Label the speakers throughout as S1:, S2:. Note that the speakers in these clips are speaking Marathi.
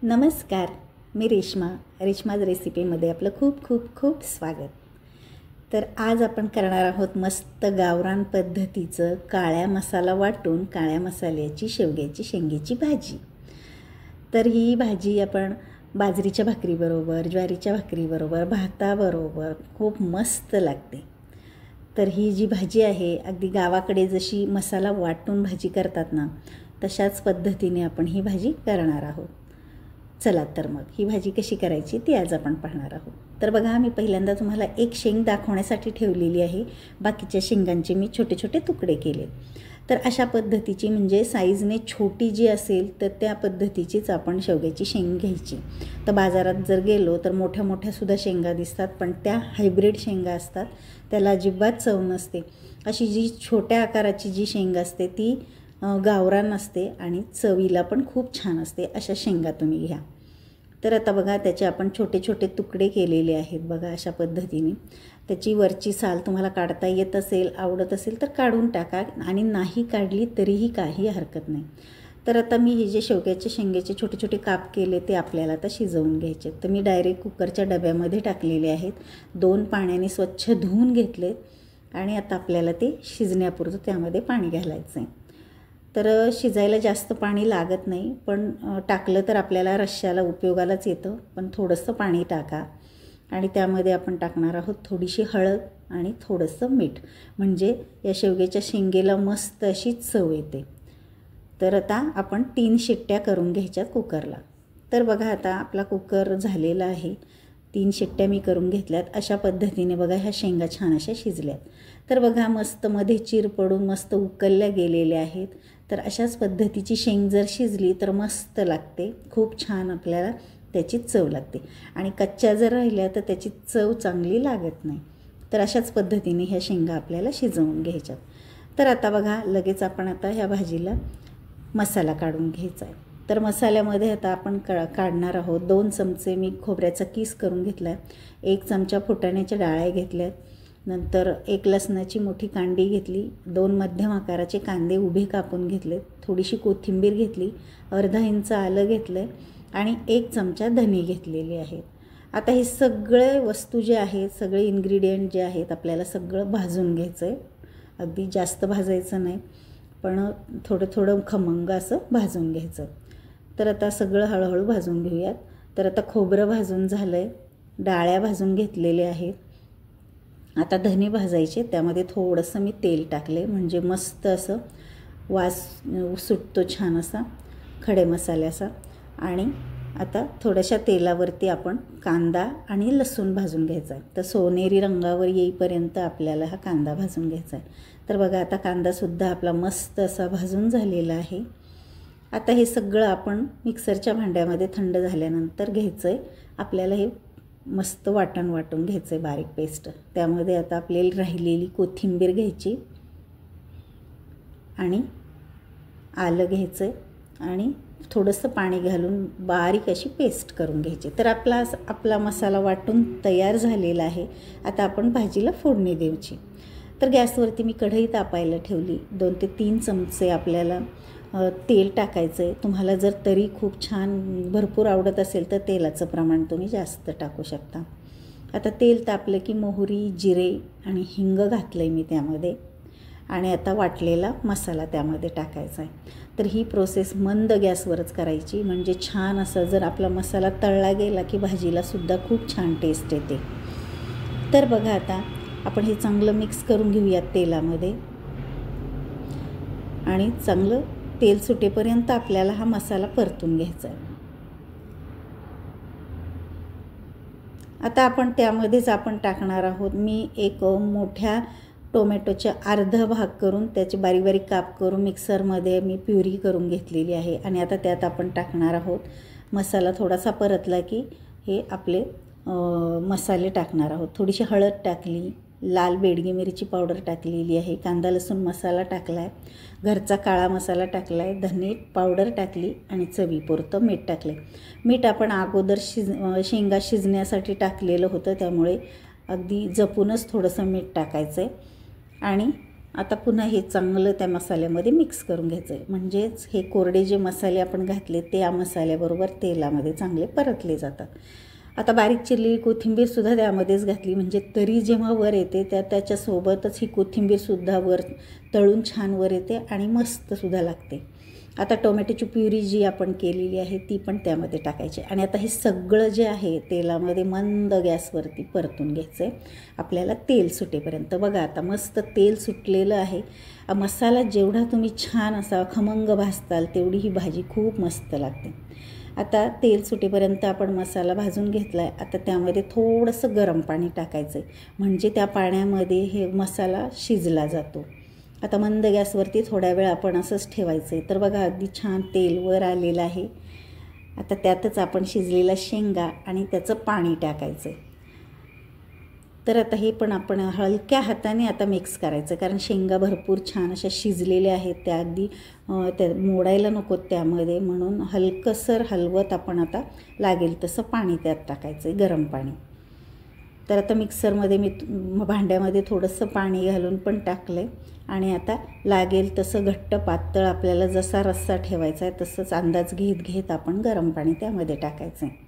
S1: नमस्कार, मी रेश्माज रेसिपीमध्ये आपलं खूप खूप खूप स्वागत। तर आज आपण करणार आहोत मस्त गावरान पद्धतीचं काळ्या मसाला वाटून काळ्या मसाल्याची शेवग्याची शेंगेची भाजी। तर ही भाजी आपण बाजरीच्या भाकरीबरोबर, ज्वारीच्या भाकरीबरोबर, भाताबरोबर खूप मस्त लागते। तर ही जी भाजी आहे अगदी गावाकडे जशी मसाला वाटून भाजी करतात ना, तशाच पद्धतीने आपण ही भाजी करणार आहोत। चला तर मग ही भाजी कशी करायची ती आज आपण पाहणार आहोत। तर बघा, मी पहिल्यांदा तुम्हाला एक शेंग दाखवण्यासाठी ठेवलेली आहे, बाकीच्या शेंगांचे मी छोटे छोटे तुकडे केले। तर अशा पद्धतीची म्हणजे साईजने छोटी जी असेल तर त्या पद्धतीचीच आपण शेवग्याची शेंग घ्यायची। तर बाजारात जर गेलो तर मोठ्या मोठ्या सुद्धा शेंगा दिसतात, पण त्या हायब्रिड शेंगा असतात, त्याला अजिबात चव नसते। अशी जी छोट्या आकाराची जी शेंग असते ती गावरान असते आणि चवीला पण खूप छान असते। अशा शेंगा तुम्ही घ्या। तर आता बघा, त्याचे आपण छोटे छोटे तुकडे केलेले आहेत बघा अशा पद्धतीने। त्याची वरची साल तुम्हाला काढता येत असेल, आवडत असेल तर काढून टाका, आणि नाही काढली तरीही काही हरकत नाही। तर आता मी हे जे शेवग्याचे शेंगेचे छोटे छोटे काप केले ते आपल्याला आता शिजवून घ्यायचे। तर मी डायरेक्ट कुकरच्या डब्यामध्ये टाकलेले आहेत। 2 पाण्याने स्वच्छ धुवून घेतले आणि आता आपल्याला ते शिजण्यापुरतं त्यामध्ये पाणी घालायचं आहे। तर शिजायला जास्त पाणी लागत नाही, पण टाकलं तर आपल्याला रश्श्याला उपयोगालाच येतं। पण थोडंसं पाणी टाका आणि त्यामध्ये आपण टाकणार आहोत थोडीशी हळद आणि थोडंसं मीठ, म्हणजे या शेवग्याच्या शेंगेला मस्त अशी चव येते। तर आता आपण 3 शिट्ट्या करून घ्यायच्या कुकरला। तर बघा, आता आपला कुकर झालेला आहे। 3 शिट्ट्या मी करून घेतल्यात। अशा पद्धतीने बघा ह्या शेंगा छान अशा शिजल्यात। तर बघा, मस्त मध्ये चीर पडून मस्त उकलल्या गेलेल्या आहेत। तर अशाच पद्धतीची शेंग जर शिजली तर मस्त लागते, खूप छान आपल्याला त्याची चव लागते। आणि कच्च्या जर राहिल्या तर त्याची चव चांगली लागत नाही। तर अशाच पद्धतीने ह्या शेंगा आपल्याला शिजवून घ्यायच्यात। तर आता बघा, लगेच आपण आता ह्या भाजीला मसाला काढून घ्यायचा आहे। तर मसाल्यामध्ये आता आपण काढणार आहोत 2 चमचे मी खोबऱ्याचा किस करून घेतला आहे, 1 चमचा फुटाण्याच्या डाळ्या घेतल्यात, नंतर 1 लसणाची मोठी कांडी घेतली, 2 मध्यम आकाराचे कांदे उभे कापून घेतले, थोडीशी कोथिंबीर घेतली, अर्धा इंच आलं घेतलं आणि 1 चमचा धने घेतलेले आहेत। आता हे सगळे वस्तू जे आहेत, सगळे इन्ग्रेडियंट जे आहेत, आपल्याला सगळं भाजून घ्यायचं आहे। अगदी जास्त भाजायचं नाही, पण थोडं थोडं खमंग असं भाजून घ्यायचं। तर आता सगळं हळूहळू भाजून घेऊयात। तर आता खोबरं भाजून झालं आहे, डाळ्या भाजून घेतलेल्या आहेत। आता धने भाजायचे, त्यामध्ये थोडंसं मी तेल टाकले, म्हणजे मस्त असं वास सुटतो छान असा खडे मसाल्याचा। आणि आता थोड्याशा तेलावरती आपण कांदा आणि लसूण भाजून घ्यायचा आहे। तर सोनेरी रंगावर येईपर्यंत आपल्याला हा कांदा भाजून घ्यायचा आहे। तर बघा, आता कांदासुद्धा आपला मस्त असा भाजून झालेला आहे। आता हे सगळं आपण मिक्सरच्या भांड्यामध्ये थंड झाल्यानंतर घ्यायचं आहे। आपल्याला हे मस्त वाटून घ्यायचं आहे बारीक पेस्ट। त्यामध्ये आता आपल्याला राहिलेली कोथिंबीर घ्यायची आणि आलं घ्यायचं आहे आणि थोडंसं पाणी घालून बारीक अशी पेस्ट करून घ्यायची। तर आपला मसाला वाटून तयार झालेला आहे। आता आपण भाजीला फोडणी द्यायची। तर गॅसवरती मी कढई तापायला ठेवली, 2 ते 3 चमचे आपल्याला तेल टाकायचं आहे। तुम्हाला जर तरी खूप छान भरपूर आवडत असेल तर तेलाचं प्रमाण तुम्ही जास्त टाकू शकता। आता तेल तापलं की मोहरी, जिरे आणि हिंग घातलं आहे मी त्यामध्ये, आणि आता वाटलेला मसाला त्यामध्ये टाकायचा आहे। तर ही प्रोसेस मंद गॅसवरच करायची, म्हणजे छान असं जर आपला मसाला तळला गेला की भाजीलासुद्धा खूप छान टेस्ट येते। तर बघा, आता आपण हे चांगलं मिक्स करून घेऊयात तेलामध्ये, आणि चांगलं तेल सुटेपर्यंत आपल्याला हा मसाला परतून घ्यायचा आहे। आता आपण त्यामध्येच आपण टाकणार आहोत, मी एक मोठ्या टोमॅटोचे अर्धा भाग करून त्याचे बारीक बारीक काप करून मिक्सरमध्ये मी प्युरी करून घेतलेली आहे। आणि आता त्यात आपण टाकणार आहोत मसाला। थोडासा परतला की हे आपले मसाले टाकणार आहोत। थोडीशी हळद टाकली, लाल बेडगी मिरची पावडर टाकलेली आहे, कांदा लसूण मसाला टाकला आहे, घरचा काळा मसाला टाकला आहे, धने पावडर टाकली आणि चवीपुरतं मीठ टाकले। मीठ आपण अगोदर शेंगा शिजण्यासाठी टाकलेलं होतं, त्यामुळे अगदी जपूनच थोडंसं मीठ टाकायचं आहे। आणि आता पुन्हा हे चांगलं त्या मसाल्यामध्ये मिक्स करून घ्यायचं आहे, म्हणजेच हे कोरडे जे मसाले आपण घातले ते या मसाल्याबरोबर तेलामध्ये चांगले परतले जातात. आता बारीक चिरलेली कोथिंबीरसुद्धा त्यामध्येच घातली, म्हणजे तरी जेव्हा वर येते त्याच्यासोबतच ही कोथिंबीरसुद्धा वर तळून छान वर येते आणि मस्तसुद्धा लागते. आता टोमॅटोची प्युरी जी आपण केलेली आहे ती पण त्यामध्ये टाकायची आणि आता हे सगळं जे आहे तेलामध्ये मंद गॅसवरती परतून घ्यायचं आहे आपल्याला तेल सुटेपर्यंत. बघा आता मस्त तेल सुटलेलं आहे. मसाला जेवढा तुम्ही छान असा खमंग भाजताल तेवढी ही भाजी खूप मस्त लागते. आता तेल सुटेपर्यंत आपण मसाला भाजून घेतला आहे. आता त्यामध्ये थोडंसं गरम पाणी टाकायचं आहे, म्हणजे त्या पाण्यामध्ये हे मसाला शिजला जातो. आता मंद गॅसवरती थोड्या वेळ आपण असंच ठेवायचं आहे. तर बघा अगदी छान तेल वर आलेलं आहे. आता त्यातच आपण शिजलेला शेंगा आणि त्याचं पाणी टाकायचं आहे. तर आता हे पण आपण हलक्या हाताने आता मिक्स करायचं, कारण शेंगा भरपूर छान अशा शिजलेल्या आहेत, त्या अगदी त्या मोडायला नकोत त्यामध्ये, म्हणून हलकंसर हलवत आपण आता लागेल तसं पाणी त्यात टाकायचं आहे, गरम पाणी. तर आता मिक्सरमध्ये मी भांड्यामध्ये थोडंसं पाणी घालून पण टाकलं आहे आणि आता लागेल तसं घट्ट पातळ आपल्याला जसा रस्सा ठेवायचा आहे तसंच अंदाज घेत आपण गरम पाणी त्यामध्ये टाकायचं आहे.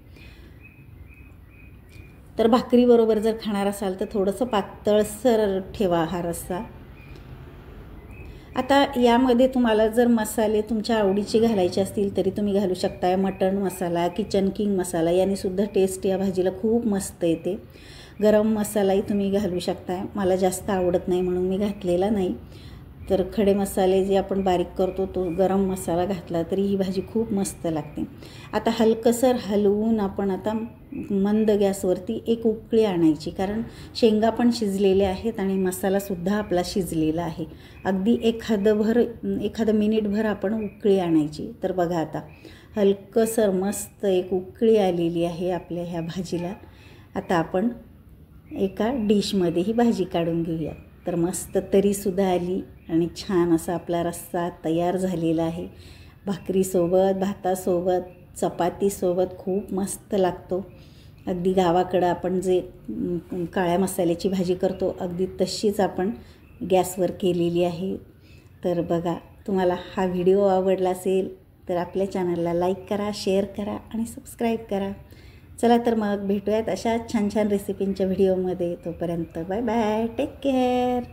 S1: तर भाकरीबरोबर जर खाणार असाल तर थोडंसं पातळसर ठेवा हा रस्सा. आता यामध्ये तुम्हाला जर मसाले तुमच्या आवडीचे घालायचे असतील तरी तुम्ही घालू शकताय. मटण मसाला, किचन किंग मसाला यानेसुद्धा टेस्ट या भाजीला खूप मस्त येते. गरम मसालाही तुम्ही घालू शकताय. मला जास्त आवडत नाही म्हणून मी घातलेला नाही. तर खडे मसाले जे आपण बारीक करतो तो गरम मसाला घातला तरी ही भाजी खूप मस्त लागते. आता हलकंसर हलवून आपण आता मंद गॅसवरती एक उकळी आणायची, कारण शेंगा पण शिजलेल्या आहेत आणि मसालासुद्धा आपला शिजलेला आहे. अगदी एखादं मिनिटभर आपण उकळी आणायची. तर बघा आता हलकंसर मस्त एक उकळी आलेली आहे आपल्या ह्या भाजीला. आता आपण एका डिशमध्ये ही भाजी काढून घेऊया. तर मस्त तरीसुद्धा आली आणि छान असा आपला रस्सा तयार झालेला आहे. भाकरीसोबत, भातासोबत, चपातीसोबत खूप मस्त लागतो. अगदी गावाकडं आपण जे काळ्या मसाल्याची भाजी करतो अगदी तशीच आपण गॅसवर केलेली आहे. तर बघा, तुम्हाला हा व्हिडिओ आवडला असेल तर आपल्या चॅनलला लाईक करा, शेअर करा आणि सबस्क्राईब करा. चला तर मग भेटूयात अशा छान छान रेसिपींच्या व्हिडिओमध्ये. तोपर्यंत बाय बाय, टेक केअर.